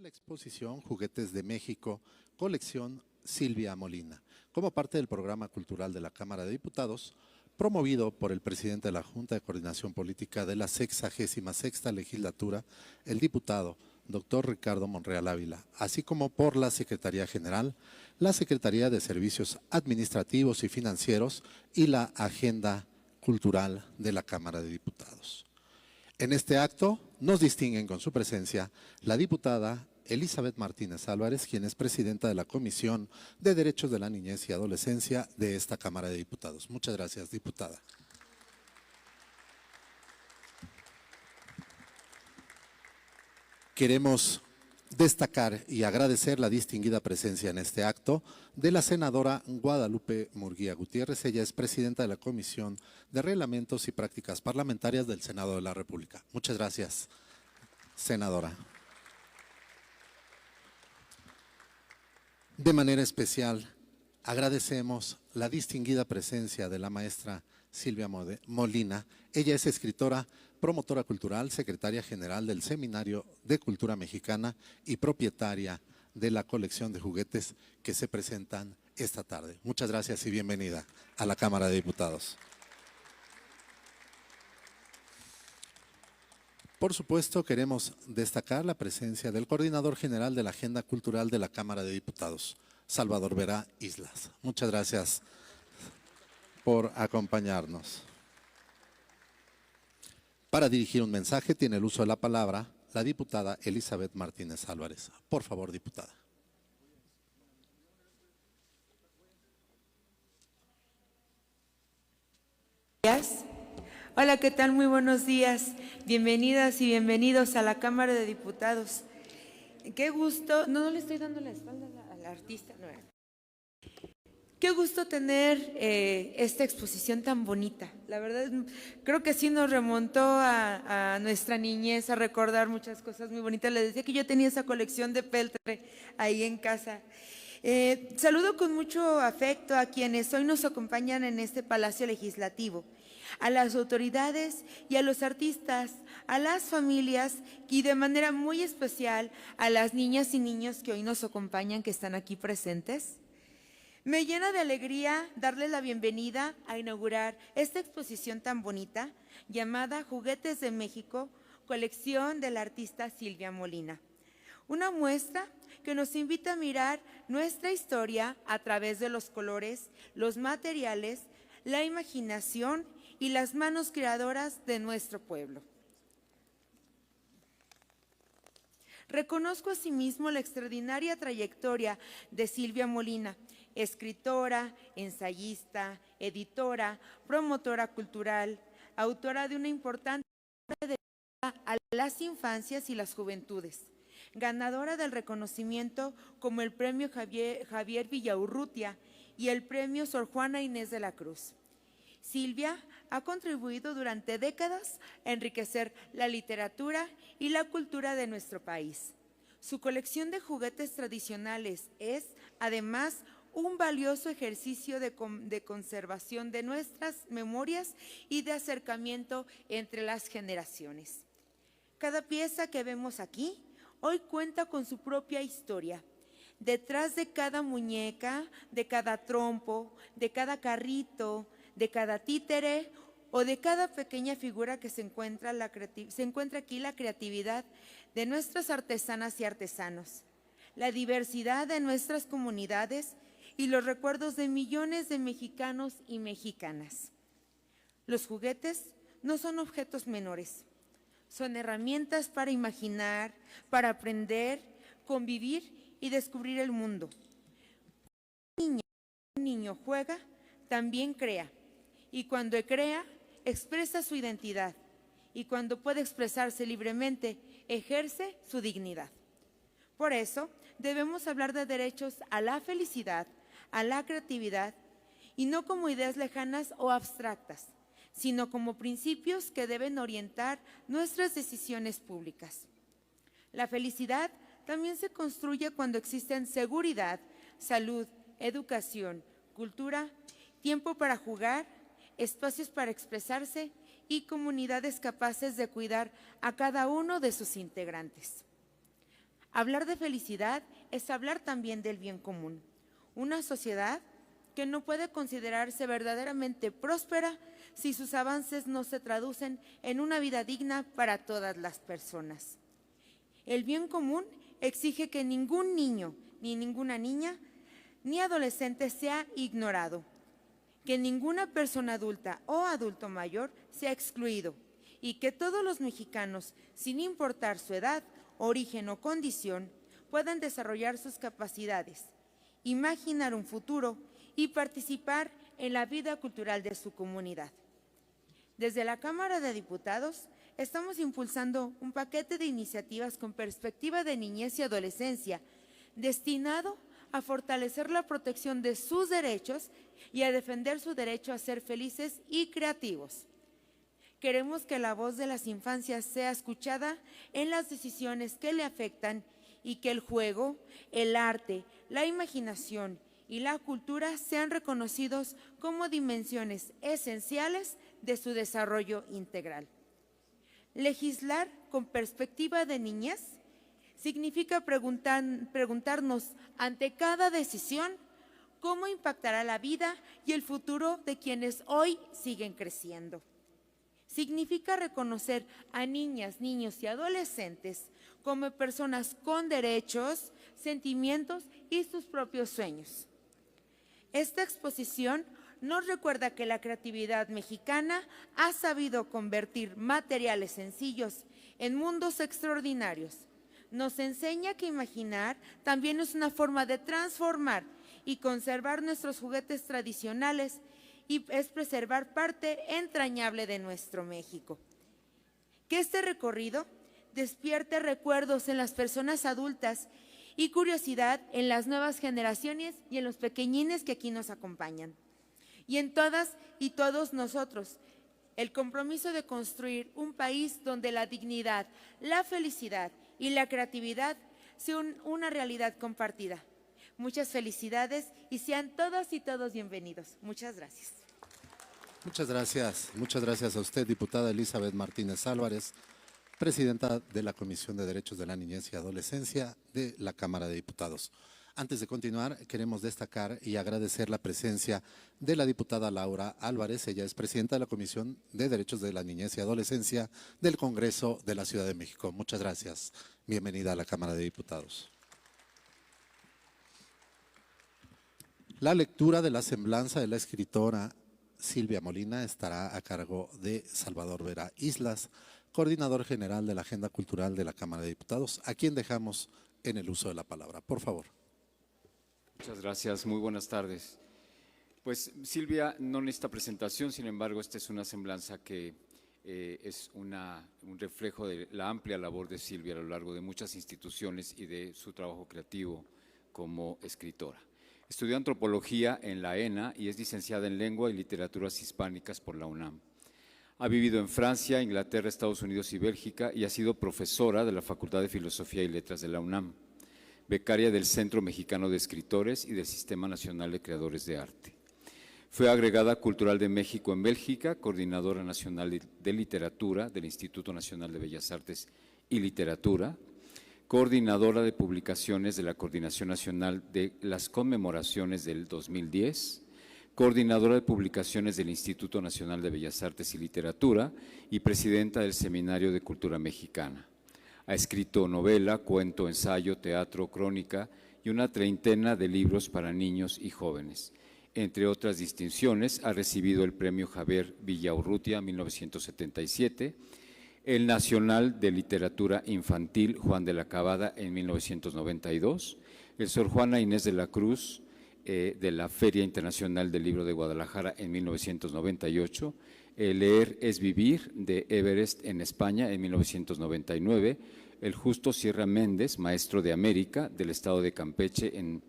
La exposición Juguetes de México, colección Silvia Molina, como parte del programa cultural de la Cámara de Diputados, promovido por el presidente de la Junta de Coordinación Política de la 66ª Legislatura, el diputado doctor Ricardo Monreal Ávila, así como por la Secretaría General, la Secretaría de Servicios Administrativos y Financieros y la Agenda Cultural de la Cámara de Diputados. En este acto nos distinguen con su presencia la diputada Elizabeth Martínez Álvarez, quien es presidenta de la Comisión de Derechos de la Niñez y Adolescencia de esta Cámara de Diputados. Muchas gracias, diputada. Queremos destacar y agradecer la distinguida presencia en este acto de la senadora Guadalupe Murguía Gutiérrez. Ella es presidenta de la Comisión de Reglamentos y Prácticas Parlamentarias del Senado de la República. Muchas gracias, senadora. De manera especial, agradecemos la distinguida presencia de la maestra Silvia Molina. Ella es escritora, promotora cultural, secretaria general del Seminario de Cultura Mexicana y propietaria de la colección de juguetes que se presentan esta tarde. Muchas gracias y bienvenida a la Cámara de Diputados. Por supuesto, queremos destacar la presencia del coordinador general de la Agenda Cultural de la Cámara de Diputados, Salvador Vera Islas. Muchas gracias por acompañarnos. Para dirigir un mensaje tiene el uso de la palabra la diputada Elizabeth Martínez Álvarez. Por favor, diputada. Hola, ¿qué tal? Muy buenos días. Bienvenidas y bienvenidos a la Cámara de Diputados. Qué gusto, no le estoy dando la espalda al artista, no. Qué gusto tener esta exposición tan bonita. La verdad, creo que sí nos remontó a nuestra niñez, a recordar muchas cosas muy bonitas. Les decía que yo tenía esa colección de peltre ahí en casa. Saludo con mucho afecto a quienes hoy nos acompañan en este Palacio Legislativo, a las autoridades y a los artistas, a las familias y de manera muy especial a las niñas y niños que hoy nos acompañan, que están aquí presentes. Me llena de alegría darles la bienvenida a inaugurar esta exposición tan bonita llamada Juguetes de México, colección de la artista Silvia Molina. Una muestra que nos invita a mirar nuestra historia a través de los colores, los materiales, la imaginación y las manos creadoras de nuestro pueblo. Reconozco asimismo la extraordinaria trayectoria de Silvia Molina, escritora, ensayista, editora, promotora cultural, autora de una importante obra dedicada a las infancias y las juventudes, ganadora del reconocimiento como el Premio Javier Villaurrutia y el Premio Sor Juana Inés de la Cruz. Silvia ha contribuido durante décadas a enriquecer la literatura y la cultura de nuestro país. Su colección de juguetes tradicionales es, además, un valioso ejercicio de conservación de nuestras memorias y de acercamiento entre las generaciones. Cada pieza que vemos aquí hoy cuenta con su propia historia. Detrás de cada muñeca, de cada trompo, de cada carrito, de cada títere o de cada pequeña figura que se encuentra aquí la creatividad de nuestras artesanas y artesanos, la diversidad de nuestras comunidades y los recuerdos de millones de mexicanos y mexicanas. Los juguetes no son objetos menores, son herramientas para imaginar, para aprender, convivir y descubrir el mundo. Cuando un niño juega, también crea, y cuando crea, expresa su identidad, y cuando puede expresarse libremente, ejerce su dignidad. Por eso, debemos hablar de derechos a la felicidad, a la creatividad, y no como ideas lejanas o abstractas, sino como principios que deben orientar nuestras decisiones públicas. La felicidad también se construye cuando existen seguridad, salud, educación, cultura, tiempo para jugar, espacios para expresarse y comunidades capaces de cuidar a cada uno de sus integrantes. Hablar de felicidad es hablar también del bien común. Una sociedad que no puede considerarse verdaderamente próspera si sus avances no se traducen en una vida digna para todas las personas. El bien común exige que ningún niño, ni ninguna niña, ni adolescente sea ignorado, que ninguna persona adulta o adulto mayor sea excluido y que todos los mexicanos, sin importar su edad, origen o condición, puedan desarrollar sus capacidades, imaginar un futuro y participar en la vida cultural de su comunidad. Desde la Cámara de Diputados, estamos impulsando un paquete de iniciativas con perspectiva de niñez y adolescencia, destinado a fortalecer la protección de sus derechos y a defender su derecho a ser felices y creativos. Queremos que la voz de las infancias sea escuchada en las decisiones que le afectan y que el juego, el arte, la imaginación y la cultura sean reconocidos como dimensiones esenciales de su desarrollo integral. Legislar con perspectiva de niñez significa preguntarnos ante cada decisión cómo impactará la vida y el futuro de quienes hoy siguen creciendo. Significa reconocer a niñas, niños y adolescentes como personas con derechos, sentimientos y sus propios sueños. Esta exposición nos recuerda que la creatividad mexicana ha sabido convertir materiales sencillos en mundos extraordinarios. Nos enseña que imaginar también es una forma de transformar y conservar nuestros juguetes tradicionales y es preservar parte entrañable de nuestro México. Que este recorrido despierte recuerdos en las personas adultas y curiosidad en las nuevas generaciones y en los pequeñines que aquí nos acompañan. Y en todas y todos nosotros, el compromiso de construir un país donde la dignidad, la felicidad y la creatividad sean una realidad compartida. Muchas felicidades y sean todas y todos bienvenidos. Muchas gracias. Muchas gracias a usted, diputada Elizabeth Martínez Álvarez, presidenta de la Comisión de Derechos de la Niñez y Adolescencia de la Cámara de Diputados. Antes de continuar, queremos destacar y agradecer la presencia de la diputada Laura Álvarez. Ella es presidenta de la Comisión de Derechos de la Niñez y Adolescencia del Congreso de la Ciudad de México. Muchas gracias. Bienvenida a la Cámara de Diputados. La lectura de la semblanza de la escritora Silvia Molina estará a cargo de Salvador Vera Islas, coordinador general de la Agenda Cultural de la Cámara de Diputados, a quien dejamos en el uso de la palabra. Por favor. Muchas gracias, muy buenas tardes. Pues Silvia no necesita presentación, sin embargo, esta es una semblanza que es un reflejo de la amplia labor de Silvia a lo largo de muchas instituciones y de su trabajo creativo como escritora. Estudió antropología en la ENA y es licenciada en Lengua y Literaturas Hispánicas por la UNAM. Ha vivido en Francia, Inglaterra, Estados Unidos y Bélgica y ha sido profesora de la Facultad de Filosofía y Letras de la UNAM, becaria del Centro Mexicano de Escritores y del Sistema Nacional de Creadores de Arte. Fue agregada cultural de México en Bélgica, coordinadora nacional de literatura del Instituto Nacional de Bellas Artes y Literatura, coordinadora de publicaciones de la Coordinación Nacional de las Conmemoraciones del 2010, coordinadora de publicaciones del Instituto Nacional de Bellas Artes y Literatura y presidenta del Seminario de Cultura Mexicana. Ha escrito novela, cuento, ensayo, teatro, crónica y una treintena de libros para niños y jóvenes. Entre otras distinciones, ha recibido el Premio Javier Villaurrutia 1977, el Nacional de Literatura Infantil Juan de la Cabada en 1992, el Sor Juana Inés de la Cruz de la Feria Internacional del Libro de Guadalajara en 1998, el Leer es Vivir de Everest en España en 1999, el Justo Sierra Méndez, maestro de América del Estado de Campeche en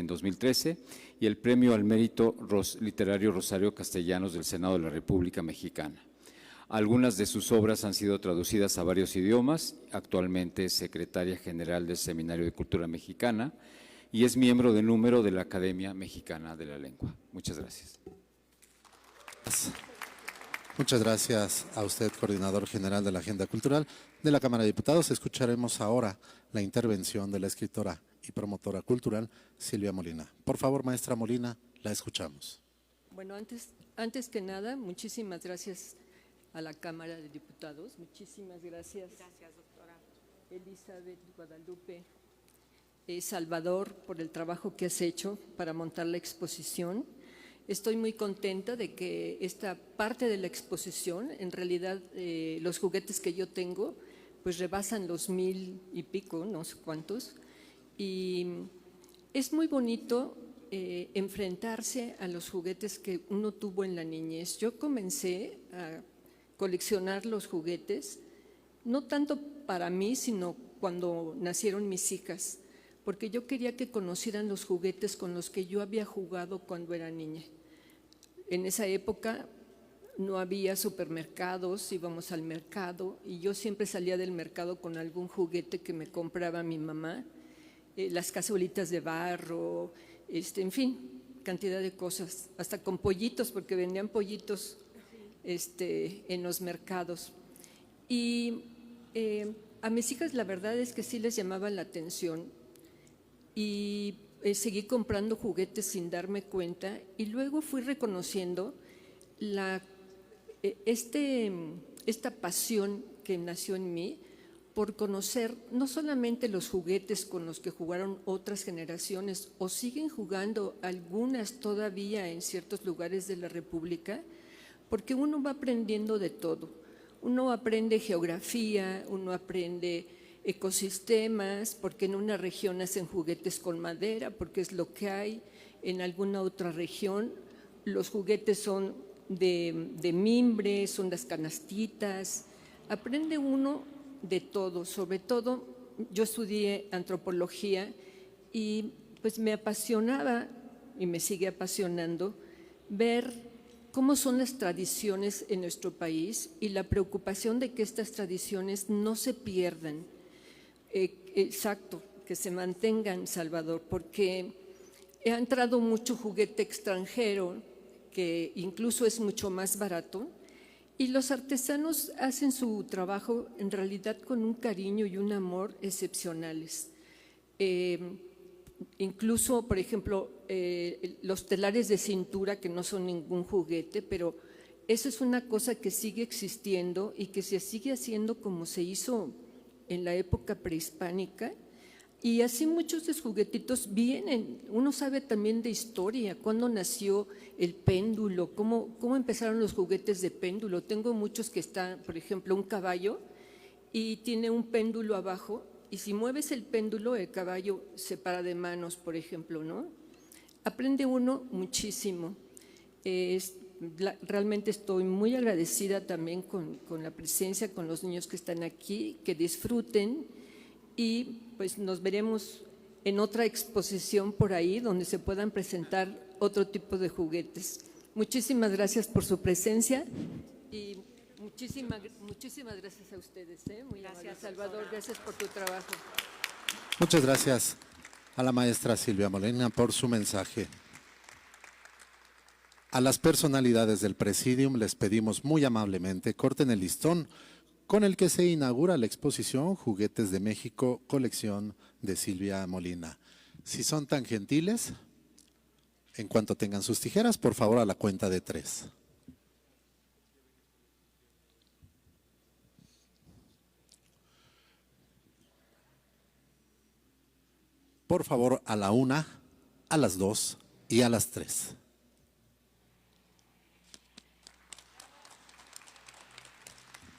2013, y el Premio al Mérito Literario Rosario Castellanos del Senado de la República Mexicana. Algunas de sus obras han sido traducidas a varios idiomas, actualmente es secretaria general del Seminario de Cultura Mexicana y es miembro de número de la Academia Mexicana de la Lengua. Muchas gracias. Muchas gracias a usted, coordinador general de la Agenda Cultural de la Cámara de Diputados. Escucharemos ahora la intervención de la escritora y promotora cultural Silvia Molina. Por favor, maestra Molina, la escuchamos. Bueno, antes que nada, muchísimas gracias a la Cámara de Diputados. Muchísimas gracias. Gracias, doctora. Elizabeth, Guadalupe, Salvador, por el trabajo que has hecho para montar la exposición. Estoy muy contenta de que esta parte de la exposición, en realidad los juguetes que yo tengo, pues rebasan los 1000 y pico, no sé cuántos, y es muy bonito enfrentarse a los juguetes que uno tuvo en la niñez. Yo comencé a coleccionar los juguetes, no tanto para mí, sino cuando nacieron mis hijas, porque yo quería que conocieran los juguetes con los que yo había jugado cuando era niña. En esa época no había supermercados, íbamos al mercado y yo siempre salía del mercado con algún juguete que me compraba mi mamá, las cazuelitas de barro, en fin, cantidad de cosas, hasta con pollitos, porque vendían pollitos en los mercados. Y a mis hijas la verdad es que sí les llamaba la atención y seguí comprando juguetes sin darme cuenta y luego fui reconociendo esta pasión que nació en mí por conocer no solamente los juguetes con los que jugaron otras generaciones o siguen jugando algunas todavía en ciertos lugares de la República, porque uno va aprendiendo de todo. Uno aprende geografía, uno aprende ecosistemas, porque en una región hacen juguetes con madera, porque es lo que hay. En alguna otra región los juguetes son de mimbre, son las canastitas. Aprende uno de todo, sobre todo yo estudié antropología y pues me apasionaba y me sigue apasionando ver cómo son las tradiciones en nuestro país y la preocupación de que estas tradiciones no se pierdan. Exacto, que se mantengan, Salvador, porque ha entrado mucho juguete extranjero que incluso es mucho más barato y los artesanos hacen su trabajo en realidad con un cariño y un amor excepcionales. Incluso, por ejemplo, los telares de cintura, que no son ningún juguete, pero eso es una cosa que sigue existiendo y que se sigue haciendo como se hizo en la época prehispánica. Y así muchos de los juguetitos vienen. Uno sabe también de historia, cuándo nació el péndulo, cómo empezaron los juguetes de péndulo. Tengo muchos que están, por ejemplo, un caballo y tiene un péndulo abajo y si mueves el péndulo, el caballo se para de manos, por ejemplo, ¿no? Aprende uno muchísimo. Realmente estoy muy agradecida también con la presencia, con los niños que están aquí, que disfruten y pues nos veremos en otra exposición por ahí donde se puedan presentar otro tipo de juguetes. Muchísimas gracias por su presencia y muchísimas gracias a ustedes. Muy gracias, Salvador, gracias por tu trabajo. Muchas gracias a la maestra Silvia Molina por su mensaje. A las personalidades del Presidium les pedimos muy amablemente corten el listón con el que se inaugura la exposición Juguetes de México, colección de Silvia Molina. Si son tan gentiles, en cuanto tengan sus tijeras, por favor a la cuenta de 3. Por favor a la 1, a las 2 y a las 3.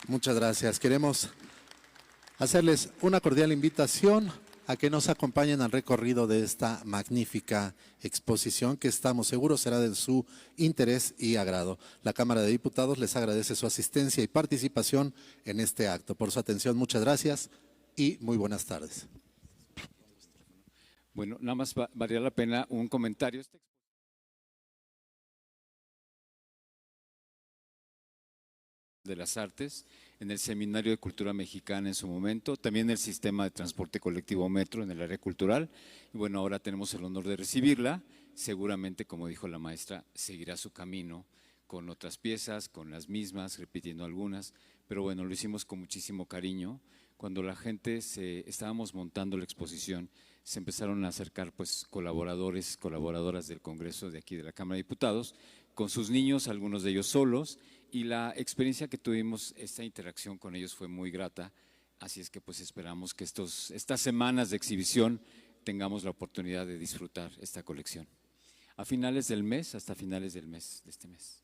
Muchas gracias. Queremos hacerles una cordial invitación a que nos acompañen al recorrido de esta magnífica exposición que estamos seguros será de su interés y agrado. La Cámara de Diputados les agradece su asistencia y participación en este acto. Por su atención, muchas gracias y muy buenas tardes. Bueno, nada más valdría la pena un comentario. De las Artes, en el Seminario de Cultura Mexicana en su momento, también el Sistema de Transporte Colectivo Metro en el área cultural. Y bueno, ahora tenemos el honor de recibirla. Seguramente, como dijo la maestra, seguirá su camino con otras piezas, con las mismas, repitiendo algunas, pero bueno, lo hicimos con muchísimo cariño. Cuando la gente estábamos montando la exposición, se empezaron a acercar pues colaboradores, colaboradoras del Congreso de aquí de la Cámara de Diputados, con sus niños, algunos de ellos solos, y la experiencia que tuvimos, esta interacción con ellos fue muy grata, así es que pues esperamos que estas semanas de exhibición tengamos la oportunidad de disfrutar esta colección. A finales del mes, hasta finales del mes, de este mes.